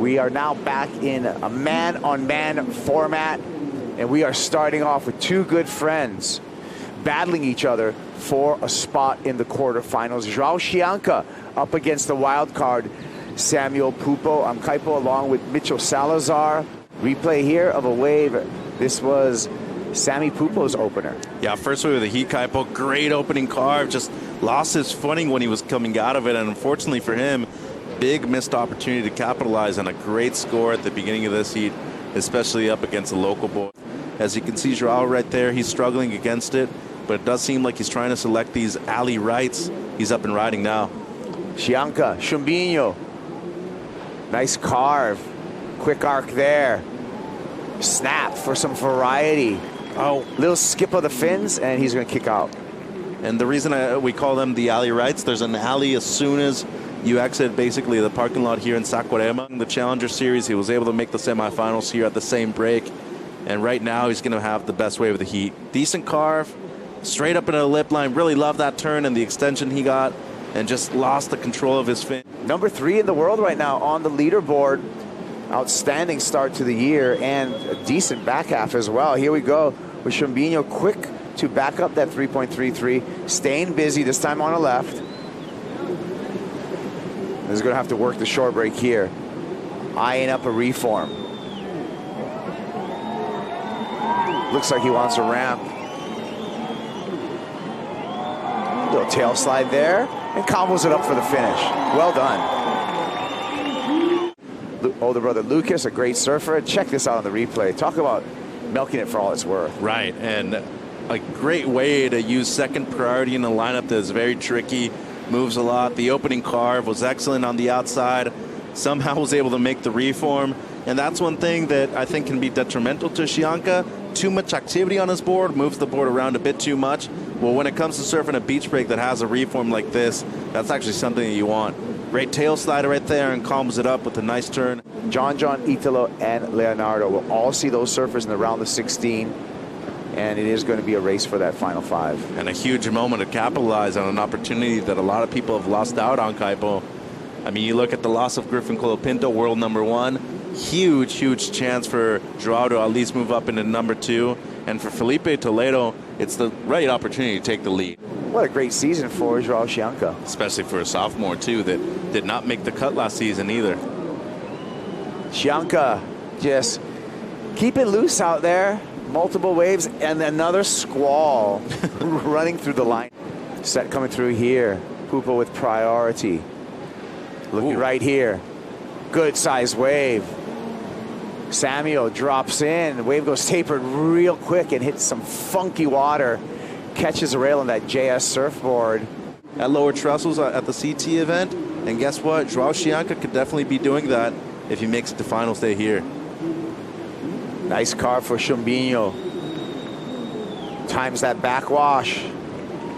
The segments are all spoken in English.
We are now back in a man-on-man format, and we are starting off with two good friends battling each other for a spot in the quarterfinals. J.Chianca up against the wild card, S.Pupo. I'm Kaipo along with Mitchell Salazar. Replay here of a wave. This was S.Pupo's opener. Yeah, first wave of the heat, Kaipo. Great opening carve. Just lost his footing when he was coming out of it, and unfortunately for him, big missed opportunity to capitalize on a great score at the beginning of this heat, especially up against the local boy. As you can see, Joao right there, he's struggling against it, but it does seem like he's trying to select these alley rights. He's up and riding now. Chianca, Chumbinho. Nice carve. Quick arc there. Snap for some variety. Oh, little skip of the fins, and he's going to kick out. And the reason we call them the alley rights, there's an alley as soon as you exit basically the parking lot here in Saquarema. In the Challenger Series, he was able to make the semifinals here at the same break. And right now, he's going to have the best wave of the heat. Decent carve, straight up into the lip line. Really love that turn and the extension he got, and just lost the control of his fin. Number 3 in the world right now on the leaderboard. Outstanding start to the year and a decent back half as well. Here we go with Chumbinho, quick to back up that 3.33. Staying busy, this time on the left. He's going to have to work the short break here. Eyeing up a reform. Looks like he wants a ramp. Little tail slide there, and combos it up for the finish. Well done. Older brother Lucas, a great surfer. Check this out on the replay. Talk about milking it for all it's worth. Right, and a great way to use second priority in a lineup that is very tricky. Moves a lot. The opening carve was excellent on the outside. Somehow was able to make the reform. And that's one thing that I think can be detrimental to Chianca. Too much activity on his board, moves the board around a bit too much. Well, when it comes to surfing a beach break that has a reform like this, that's actually something that you want. Great tail slider right there, and combos it up with a nice turn. John, Italo, and Leonardo will all see those surfers in the round of 16. And it is going to be a race for that final 5. And a huge moment to capitalize on an opportunity that a lot of people have lost out on, Kaipo. I mean, you look at the loss of Griffin Colapinto, world number 1. Huge, huge chance for Joao to at least move up into number 2. And for Filipe Toledo, it's the right opportunity to take the lead. What a great season for J.Chianca. Especially for a sophomore, too, that did not make the cut last season either. Chianca just keep it loose out there. Multiple waves and another squall running through the line. Set coming through here. Pupo with priority. Looking right here. Good size wave. Samuel drops in. The wave goes tapered real quick and hits some funky water. Catches a rail on that JS surfboard. At lower trestles at the CT event. And guess what? J.Chianca could definitely be doing that if he makes it to finals day here. Nice carve for Chumbinho. Times that backwash.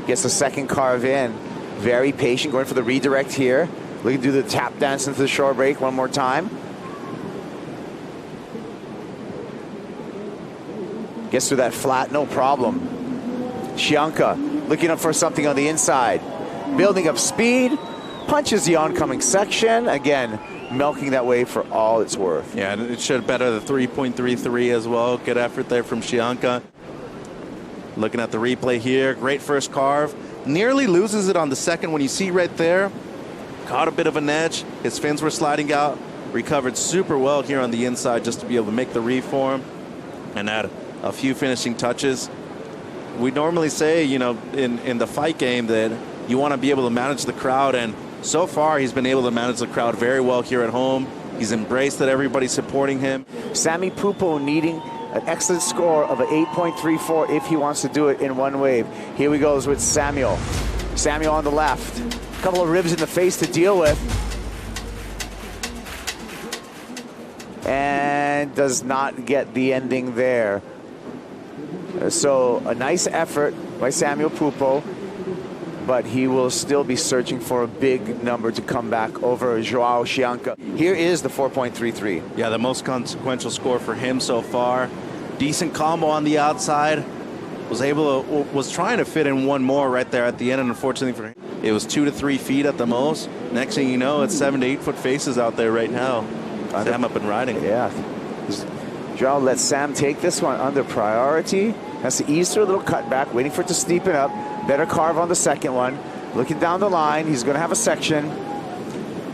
Gets the second carve in. Very patient, going for the redirect here. Looking to do the tap dance into the short break one more time. Gets through that flat, no problem. Chianca looking up for something on the inside. Building up speed. Punches the oncoming section. Again, milking that wave for all it's worth. Yeah, and it should better the 3.33 as well. Good effort there from Chianca. Looking at the replay here, great first carve. Nearly loses it on the second when you see right there. Caught a bit of an edge. His fins were sliding out. Recovered super well here on the inside just to be able to make the reform and add a few finishing touches. We normally say, you know, in the fight game that you want to be able to manage the crowd, and so far, he's been able to manage the crowd very well here at home. He's embraced that everybody's supporting him. S.Pupo needing an excellent score of an 8.34 if he wants to do it in one wave. Here we go with Samuel. Samuel on the left. A couple of ribs in the face to deal with. And does not get the ending there. So a nice effort by S.Pupo. But he will still be searching for a big number to come back over J.Chianca. Here is the 4.33. Yeah, the most consequential score for him so far. Decent combo on the outside. Was trying to fit in one more right there at the end, and unfortunately for him, it was 2 to 3 feet at the most. Next thing you know, it's 7 to 8 foot faces out there right now. Sam up and riding. Yeah. Joao lets Sam take this one under priority. Has to ease through a little cutback, waiting for it to steepen up. Better carve on the second one. Looking down the line, he's going to have a section.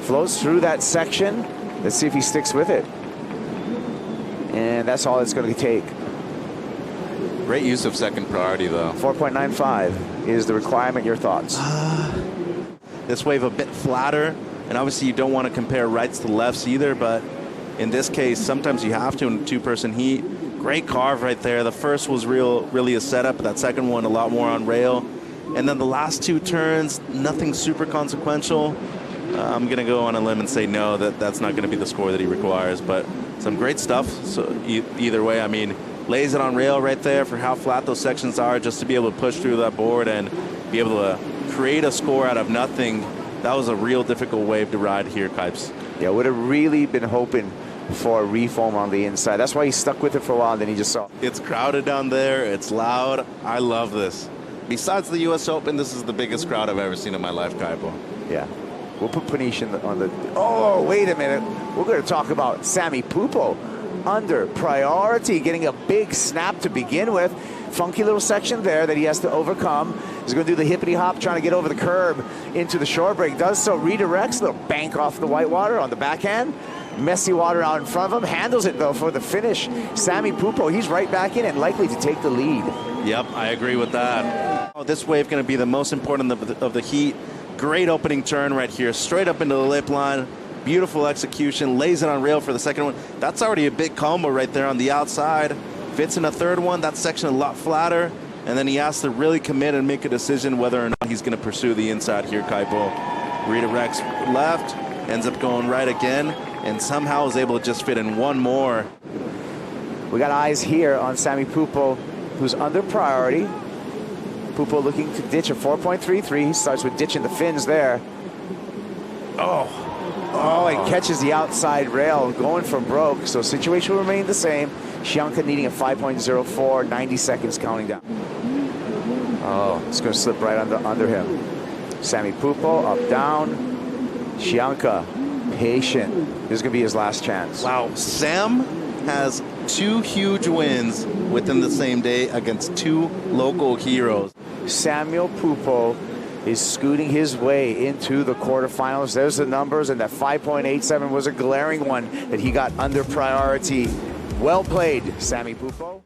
Flows through that section. Let's see if he sticks with it. And that's all it's going to take. Great use of second priority, though. 4.95 is the requirement. Your thoughts? This wave a bit flatter, and obviously you don't want to compare rights to lefts either, but in this case, sometimes you have to in a two-person heat. Great carve right there. The first was really a setup, but that second one a lot more on rail. And then the last two turns, nothing super consequential. I'm going to go on a limb and say no, that's not going to be the score that he requires, but some great stuff. So either way, I mean, lays it on rail right there for how flat those sections are, just to be able to push through that board and be able to create a score out of nothing. That was a real difficult wave to ride here, Kipes. Yeah, would have really been hoping for a refoam on the inside. That's why he stuck with it for a while, and then he just saw. It's crowded down there. It's loud. I love this. Besides the U.S. Open, this is the biggest crowd I've ever seen in my life, Kaipo. Yeah. We'll put Panish on the... Oh, wait a minute. We're going to talk about S.Pupo under priority, getting a big snap to begin with. Funky little section there that he has to overcome. He's going to do the hippity hop, trying to get over the curb into the short break. Does so, redirects, little bank off the whitewater on the backhand. Messy water out in front of him. Handles it, though, for the finish. S.Pupo, he's right back in and likely to take the lead. Yep, I agree with that. Oh, this wave going to be the most important of the heat. Great opening turn right here, straight up into the lip line. Beautiful execution, lays it on rail for the second one. That's already a big combo right there on the outside. Fits in a third one, that section a lot flatter. And then he has to really commit and make a decision whether or not he's going to pursue the inside here, Kaipo. Redirects left, ends up going right again, and somehow is able to just fit in one more. We got eyes here on S.Pupo, who's under priority. Pupo looking to ditch a 4.33. He starts with ditching the fins there. Oh, he catches the outside rail, going for broke. So situation will remain the same. J.Chianca needing a 5.04, 90 seconds counting down. Oh, it's going to slip right under him. S.Pupo up, down. J.Chianca, patient. This is going to be his last chance. Wow, Sam has two huge wins within the same day against two local heroes. S.Pupo is scooting his way into the quarterfinals. There's the numbers, and that 5.87 was a glaring one that he got under priority. Well played, S.Pupo.